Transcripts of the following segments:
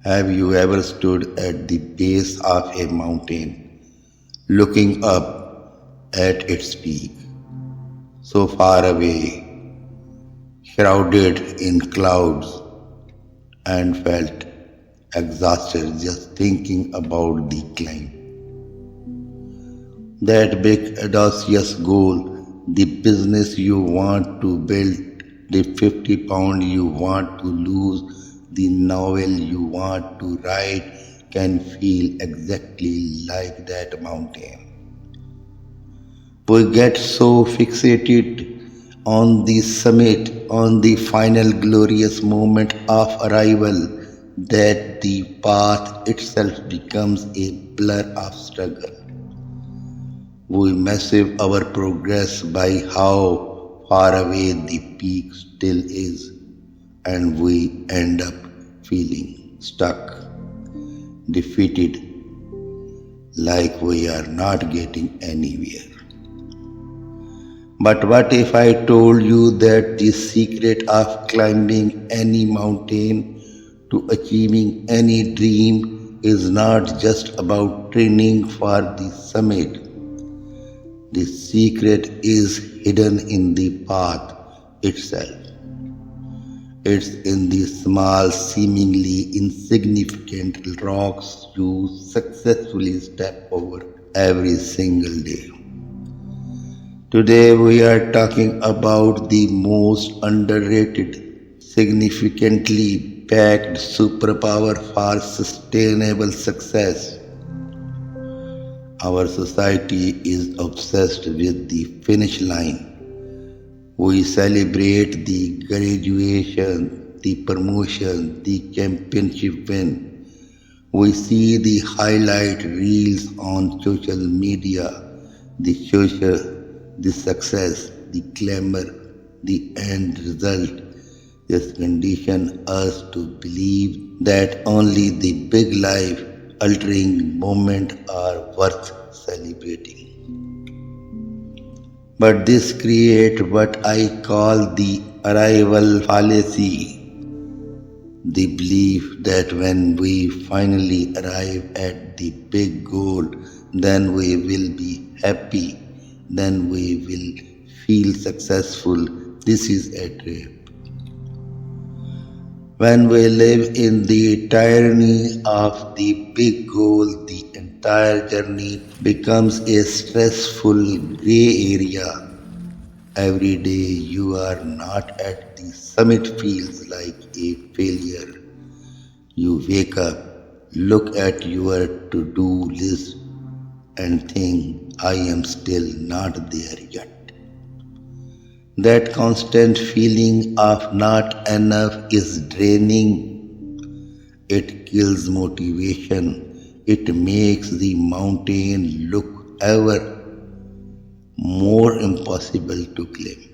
Have you ever stood at the base of a mountain, looking up at its peak, so far away, shrouded in clouds, and felt exhausted just thinking about the climb? That big audacious goal, the business you want to build, the 50 pound you want to lose, the novel you want to write can feel exactly like that mountain. We get so fixated on the summit, on the final glorious moment of arrival, that the path itself becomes a blur of struggle. We measure our progress by how far away the peak still is, and we end up feeling stuck, defeated, like we are not getting anywhere. But what if I told you that the secret of climbing any mountain, to achieving any dream, is not just about training for the summit? The secret is hidden in the path itself. It's in the small, seemingly insignificant rocks you successfully step over every single day. Today we are talking about the most underrated, significantly packed superpower for sustainable success. Our society is obsessed with the finish line. We celebrate the graduation, the promotion, the championship win. We see the highlight reels on social media, the success, the glamour, the end result. This conditions us to believe that only the big life altering moments are worth celebrating. But this creates what I call the arrival fallacy, the belief that when we finally arrive at the big goal, then we will be happy, then we will feel successful. This is a trap. When we live in the tyranny of the big goal, the entire journey becomes a stressful gray area. Every day you are not at the summit feels like a failure. You wake up, look at your to-do list and think, I am still not there yet. That constant feeling of not enough is draining. It kills motivation. It makes the mountain look ever more impossible to climb.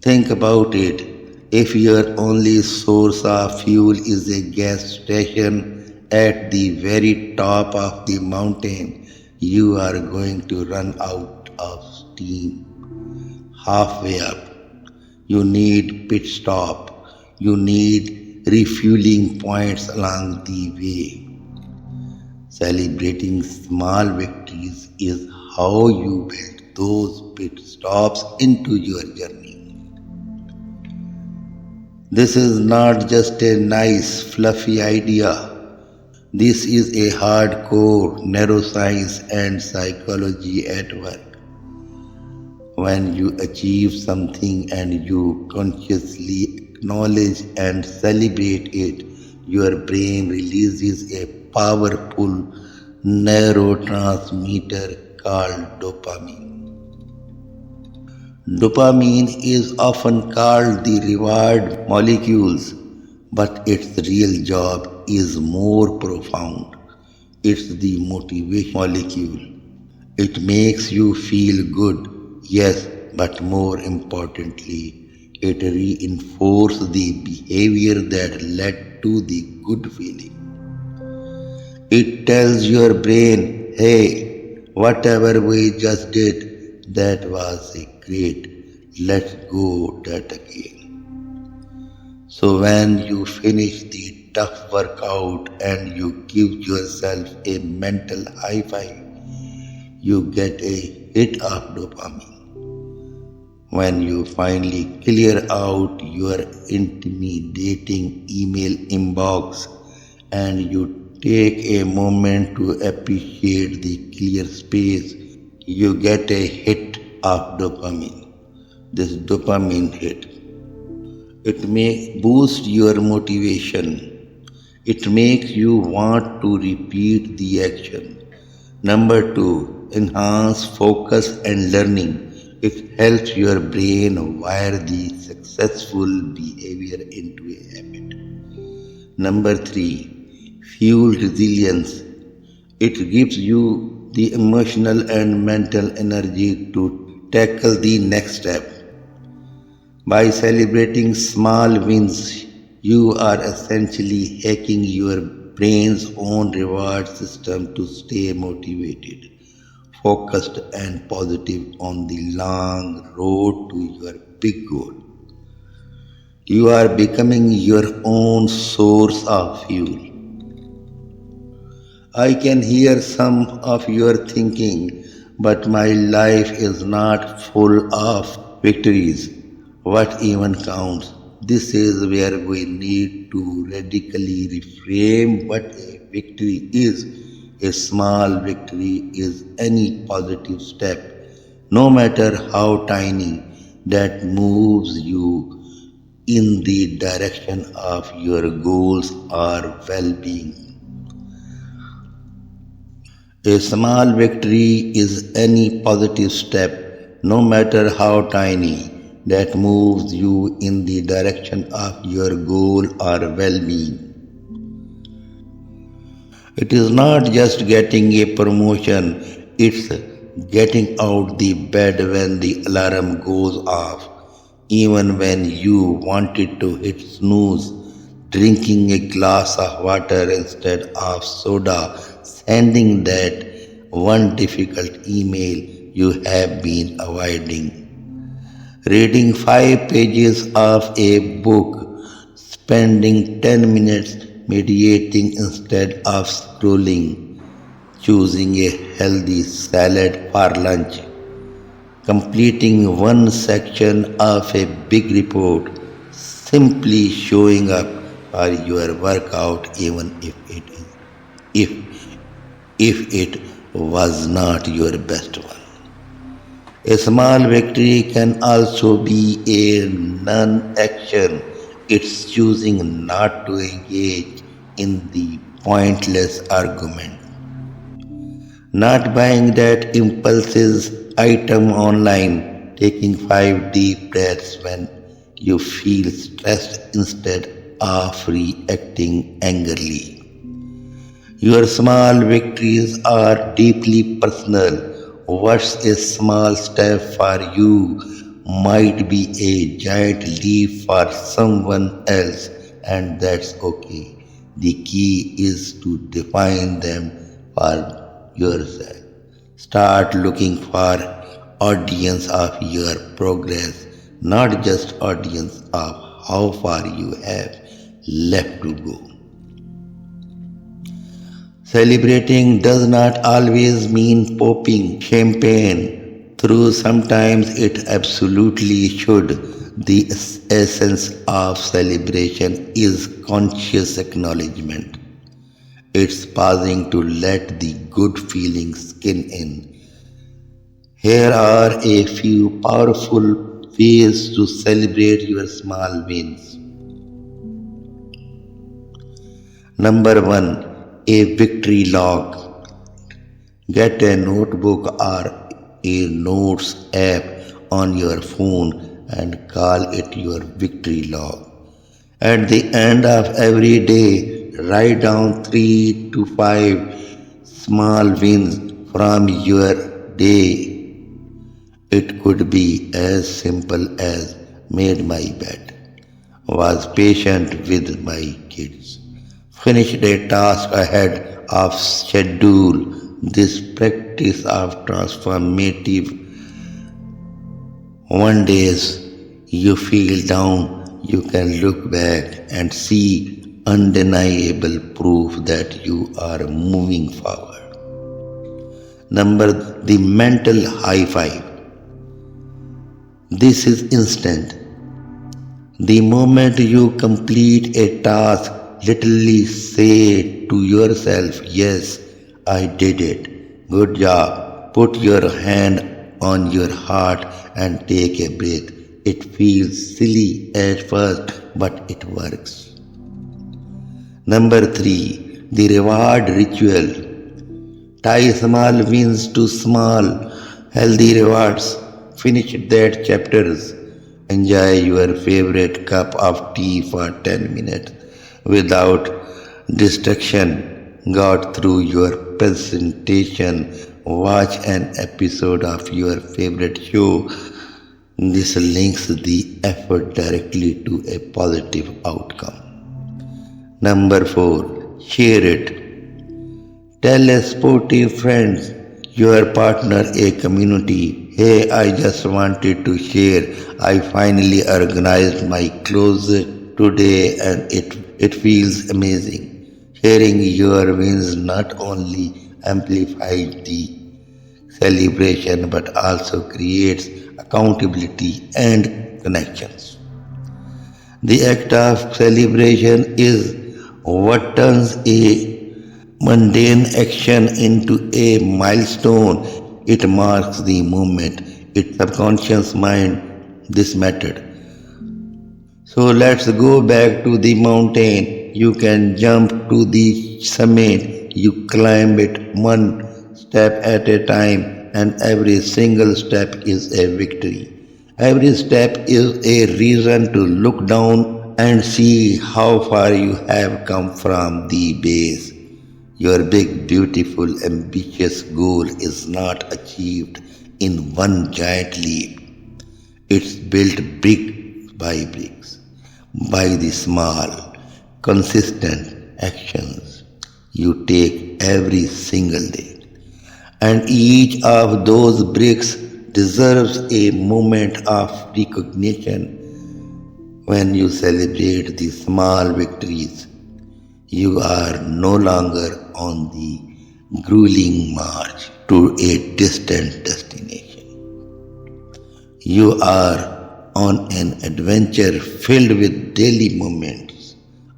Think about it. If your only source of fuel is a gas station at the very top of the mountain, you are going to run out of steam. Halfway up, you need pit stop, you need refueling points along the way. Celebrating small victories is how you build those pit stops into your journey. This is not just a nice, fluffy idea. This is a hardcore neuroscience and psychology at work. When you achieve something and you consciously acknowledge and celebrate it, your brain releases a powerful neurotransmitter called dopamine. Dopamine is often called the reward molecules, but its real job is more profound. It's the motivation molecule. It makes you feel good. Yes, but more importantly, it reinforces the behavior that led to the good feeling. It tells your brain, hey, whatever we just did, that was great. Let's go that again. So when you finish the tough workout and you give yourself a mental high five. You get a hit of dopamine. When you finally clear out your intimidating email inbox and you take a moment to appreciate the clear space, you get a hit of dopamine. This dopamine hit, it may boost your motivation. It makes you want to repeat the action. Number two, enhance focus and learning. It helps your brain wire the successful behavior into a habit. Number three, fuel resilience. It gives you the emotional and mental energy to tackle the next step. By celebrating small wins, you are essentially hacking your brain's own reward system to stay motivated, focused, and positive on the long road to your big goal. You are becoming your own source of fuel. I can hear some of your thinking, but my life is not full of victories. What even counts? This is where we need to radically reframe what a victory is. A small victory is any positive step, no matter how tiny, that moves you in the direction of your goals or well being. A small victory is any positive step, no matter how tiny, that moves you in the direction of your goal or well being. It is not just getting a promotion, it's getting out the bed when the alarm goes off, even when you wanted to hit snooze, drinking a glass of water instead of soda, sending that one difficult email you have been avoiding, reading 5 pages of a book, spending 10 minutes meditating instead of scrolling, choosing a healthy salad for lunch, completing one section of a big report, simply showing up for your workout even if if it was not your best one. A small victory can also be a non-action. It's choosing not to engage in the pointless argument, not buying that impulsive item online, taking 5 deep breaths when you feel stressed instead of reacting angrily. Your small victories are deeply personal. What's a small step for you might be a giant leap for someone else, and that's okay. The key is to define them for yourself. Start looking for audience of your progress, not just audience of how far you have left to go. Celebrating does not always mean popping champagne, though sometimes it absolutely should. The essence of celebration is conscious acknowledgement. It's pausing to let the good feelings sink in. Here are a few powerful ways to celebrate your small wins. Number one, a victory log. Get a notebook or a notes app on your phone and call it your victory log. At the end of every day, write down 3 to 5 small wins from your day. It could be as simple as made my bed, was patient with my kids, finished a task ahead of schedule. This practice of transformative one days you feel down, you can look back and see undeniable proof that you are moving forward. Number, the mental high five. This is instant. The moment you complete a task, literally say to yourself, yes, I did it. Good job. Put your hand on your heart and take a breath. It feels silly at first, but it works. Number 3, the reward ritual. Tie small wins to small, healthy rewards. Finish that chapters. Enjoy your favorite cup of tea for 10 minutes without distraction. Got through your presentation. Watch an episode of your favorite show. This links the effort directly to a positive outcome. Number 4, share it. Tell a sportive friend, your partner, a community, hey, I just wanted to share. I finally organized my closet today and it feels amazing. Sharing your wins not only amplifies the celebration but also creates accountability and connections. The act of celebration is what turns a mundane action into a milestone. It marks the moment. Its subconscious mind, this mattered. So let's go back to the mountain. You can jump to the summit. You climb it one step at a time, and every single step is a victory. Every step is a reason to look down and see how far you have come from the base. Your big, beautiful, ambitious goal is not achieved in one giant leap. It's built brick by bricks, by the small, consistent actions you take every single day. And each of those bricks deserves a moment of recognition. When you celebrate the small victories, you are no longer on the grueling march to a distant destination. You are on an adventure filled with daily moments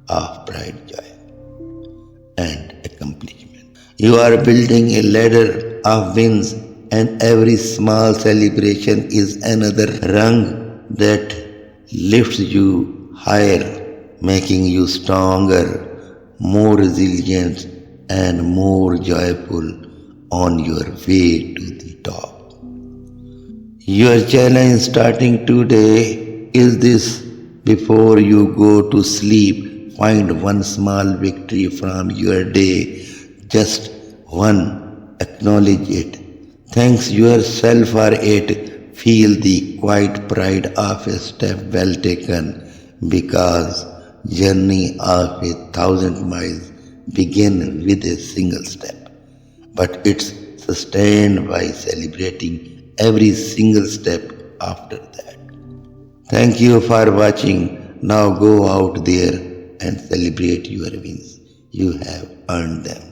of pride, joy, and accomplishment. You are building a ladder of wins, and every small celebration is another rung that lifts you higher, making you stronger, more resilient, and more joyful on your way to the top. Your challenge starting today is this: before you go to sleep, find one small victory from your day, just one, acknowledge it. Thanks yourself for it. Feel the quiet pride of a step well taken, because journey of 1,000 miles begin with a single step, but it's sustained by celebrating every single step after that. Thank you for watching. Now go out there and celebrate your wins. You have earned them.